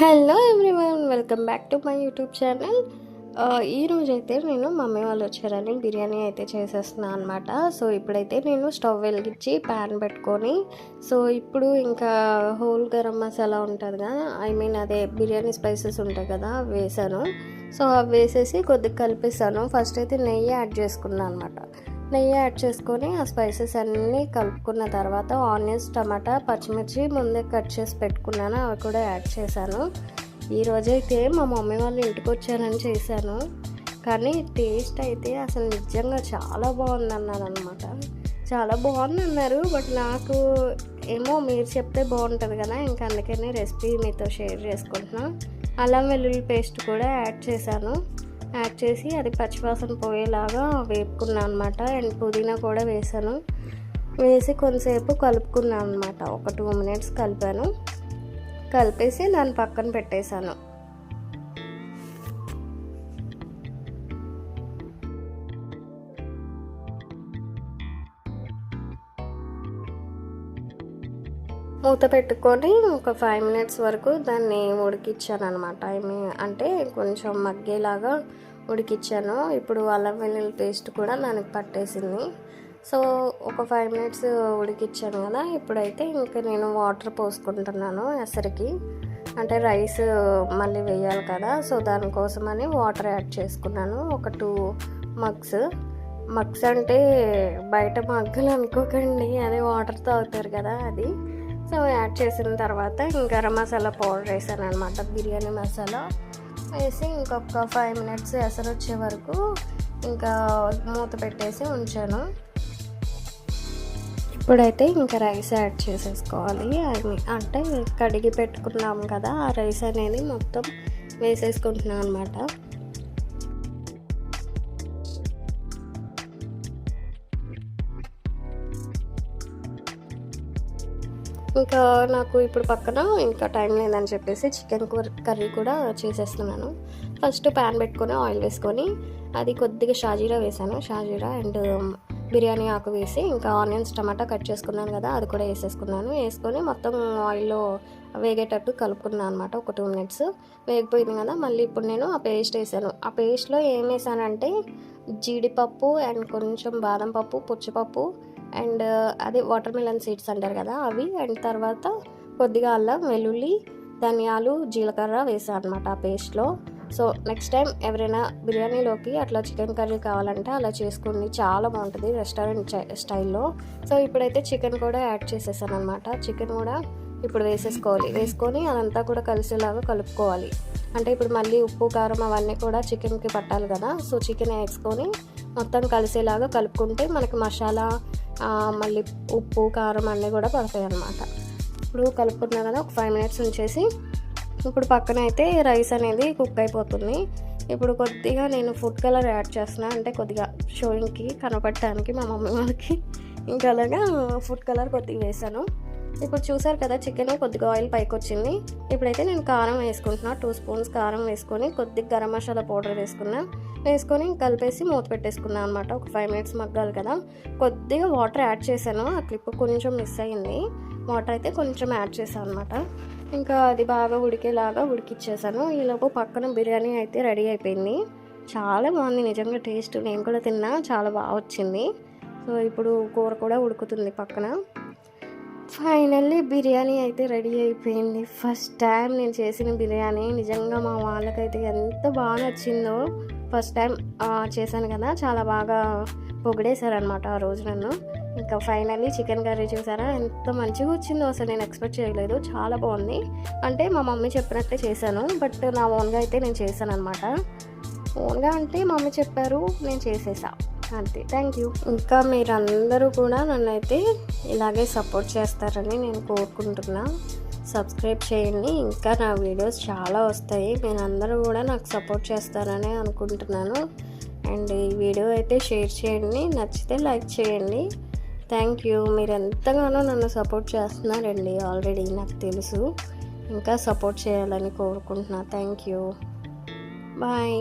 Hello everyone, welcome back to my YouTube channel. ఈరోజైతే నేను mummy వాళ్ళు వచ్చారని బిర్యానీ అయితే చేసేస్తున్నాను అనమాట. సో ఇప్పుడైతే నేను స్టవ్ వెలిగించి ప్యాన్ పెట్టుకొని, సో ఇప్పుడు ఇంకా హోల్ గరం మసాలా ఉంటుంది కదా, అదే బిర్యానీ స్పైసెస్ ఉంటాయి కదా, వేసాను. సో అవి వేసేసి కొద్దిగా కలిపిస్తాను. ఫస్ట్ అయితే నెయ్యి యాడ్ చేసుకున్నాను అనమాట. నెయ్యి యాడ్ చేసుకొని ఆ స్పైసెస్ అన్నీ కలుపుకున్న తర్వాత ఆనియన్స్, టమాటా, పచ్చిమిర్చి ముందే కట్ చేసి పెట్టుకున్నాను, అవి కూడా యాడ్ చేశాను. ఈరోజైతే మా మమ్మీ వాళ్ళు ఇంటికి వచ్చారని చేశాను, కానీ టేస్ట్ అయితే అసలు నిజంగా చాలా బాగుంది అన్నాను అనమాట. చాలా బాగుంది అన్నారు, బట్ నాకు ఏమో మీరు చెప్తే బాగుంటుంది కదా, ఇంకా అందుకనే రెసిపీ మీతో షేర్ చేసుకుంటున్నా. అల్లం వెల్లుల్లి పేస్ట్ కూడా యాడ్ చేశాను. యాడ్ చేసి అది పచ్చివాసన పోయేలాగా వేపుకున్నాను అనమాట. అండ్ పుదీనా కూడా వేసాను. వేసి కొంతసేపు కలుపుకున్నాను అనమాట. ఒక 2 minutes కలిపాను. కలిపేసి దాన్ని పక్కన పెట్టేశాను. మూత పెట్టుకొని ఒక 5 minutes వరకు దాన్ని ఉడికిచ్చాను అనమాట. అంటే కొంచెం మగ్గేలాగా ఉడికిచ్చాను. ఇప్పుడు అల్లం వెల్లుల్లి పేస్ట్ కూడా దానికి పట్టేసింది. సో ఒక 5 minutes ఉడికిచ్చాను కదా, ఇప్పుడైతే ఇంకా నేను వాటర్ పోసుకుంటున్నాను ఎసరికి. అంటే రైస్ మళ్ళీ వేయాలి కదా, సో దానికోసమని వాటర్ యాడ్ చేసుకున్నాను. ఒక 2 మగ్స్ అంటే బయట మగ్గులు అనుకోకండి, అదే వాటర్ తాగుతారు కదా అది. సో యాడ్ చేసిన తర్వాత ఇంకా గరం మసాలా పౌడర్ వేసాను అనమాట, బిర్యానీ మసాలా వేసి ఇంకొక 5 minutes ఎసరు వచ్చే వరకు ఇంకా మూత పెట్టేసి ఉంచాను. ఇప్పుడైతే ఇంకా రైస్ యాడ్ చేసేసుకోవాలి. అంటే కడిగి పెట్టుకున్నాం కదా, ఆ రైస్ అనేది మొత్తం వేసేసుకుంటున్నాను అనమాట. ఇంకా నాకు ఇప్పుడు పక్కన ఇంకా టైం లేదని చెప్పేసి చికెన్ కర్రీ కూడా చేసేస్తున్నాను. ఫస్ట్ ప్యాన్ పెట్టుకొని ఆయిల్ వేసుకొని అది కొద్దిగా షాజీరా వేసాను. షాజీరా అండ్ బిర్యానీ ఆకు వేసి ఇంకా ఆనియన్స్, టమాటా కట్ చేసుకున్నాను కదా, అది కూడా వేసేసుకున్నాను. వేసుకొని మొత్తం ఆయిల్లో వేగేటట్టు కలుపుకున్నాను అనమాట. ఒక 2 minutes వేగిపోయింది కదా, మళ్ళీ ఇప్పుడు నేను ఆ పేస్ట్ వేసాను. ఆ పేస్ట్లో ఏం వేసానంటే జీడిపప్పు అండ్ కొంచెం బాదం పప్పు, పుచ్చిపప్పు అండ్ అదే వాటర్ మిలన్ సీడ్స్ అంటారు కదా అవి, అండ్ తర్వాత కొద్దిగా అల్లం వెల్లుల్లి, ధనియాలు, జీలకర్ర వేసాను అనమాట ఆ పేస్ట్లో. సో నెక్స్ట్ టైం ఎవరైనా బిర్యానీలోకి అట్లా చికెన్ కర్రీ కావాలంటే అలా చేసుకోండి, చాలా బాగుంటుంది రెస్టారెంట్ స్టైల్లో. సో ఇప్పుడైతే చికెన్ కూడా యాడ్ చేసేసాను అనమాట. చికెన్ కూడా ఇప్పుడు వేసేసుకోవాలి. వేసుకొని అదంతా కూడా కలిసేలాగా కలుపుకోవాలి. అంటే ఇప్పుడు మళ్ళీ ఉప్పు, కారం అవన్నీ కూడా చికెన్కి పట్టాలి కదా, సో చికెన్ వేసుకొని మొత్తం కలిసేలాగా కలుపుకుంటే మనకి మసాలా, మళ్ళీ ఉప్పు, కారం అన్నీ కూడా పడతాయి అన్నమాట. ఇప్పుడు కలుపుకున్నా కదా, ఒక 5 minutes ఉంచేసి ఇప్పుడు పక్కన అయితే రైస్ అనేది కుక్ అయిపోతుంది. ఇప్పుడు కొద్దిగా నేను ఫుడ్ కలర్ యాడ్ చేస్తున్నాను, అంటే కొద్దిగా షోయింగ్కి కనపడటానికి మా మమ్మీ వాళ్ళకి. ఇంకా అలాగా ఫుడ్ కలర్ కొద్దిగా వేసాను. ఇప్పుడు చూసారు కదా, చికెన్ కొద్దిగా ఆయిల్ పైకి వచ్చింది. ఇప్పుడైతే నేను కారం వేసుకుంటున్నా. 2 spoons కారం వేసుకొని కొద్దిగా గరం మసాలా పౌడర్ వేసుకొని కలిపేసి మూత పెట్టేసుకున్నాను అనమాట. ఒక 5 minutes మగ్గాలి కదా. కొద్దిగా వాటర్ యాడ్ చేశాను, ఆ క్లిప్ కొంచెం మిస్ అయ్యింది. వాటర్ అయితే కొంచెం యాడ్ చేశాను అనమాట. ఇంకా అది బాగా ఉడికేలాగా ఉడికిచ్చేసాను. ఈలోపు పక్కన బిర్యానీ అయితే రెడీ అయిపోయింది. చాలా బాగుంది నిజంగా టేస్ట్. నేను కూడా తిన్నా, చాలా బాగా వచ్చింది. సో ఇప్పుడు కూర కూడా ఉడుకుతుంది పక్కన. ఫైనల్లీ బిర్యానీ అయితే రెడీ అయిపోయింది. ఫస్ట్ టైం నేను చేసిన బిర్యానీ నిజంగా మా వాళ్ళకైతే ఎంత బాగా నచ్చిందో. ఫస్ట్ టైం చేశాను కదా, చాలా బాగా పొగిడేశారనమాట ఆ రోజు నన్ను. ఇంకా ఫైనల్లీ చికెన్ కర్రీ చూసారా ఎంత మంచిగా వచ్చిందో, అసలు నేను ఎక్స్పెక్ట్ చేయలేదు. చాలా బాగుంది. అంటే మా మమ్మీ చెప్పినట్టే చేశాను, బట్ నా ఓన్గా అయితే నేను చేశాను అనమాట. ఓన్గా అంటే మమ్మీ చెప్పారు, నేను చేసేసా అంతే. Thank you. ఇంకా మీరందరూ కూడా నన్నైతే ఇలాగే సపోర్ట్ చేస్తారని నేను కోరుకుంటున్నా. సబ్స్క్రైబ్ చేయండి, ఇంకా నా వీడియోస్ చాలా వస్తాయి. మీరందరూ కూడా నాకు సపోర్ట్ చేస్తారని అనుకుంటున్నాను. అండ్ ఈ వీడియో అయితే షేర్ చేయండి, నచ్చితే లైక్ చేయండి. Thank you. మీరు ఎంతగానో నన్ను సపోర్ట్ చేస్తున్నారండి, ఆల్రెడీ నాకు తెలుసు. ఇంకా సపోర్ట్ చేయాలని కోరుకుంటున్నా. Thank you. బాయ్.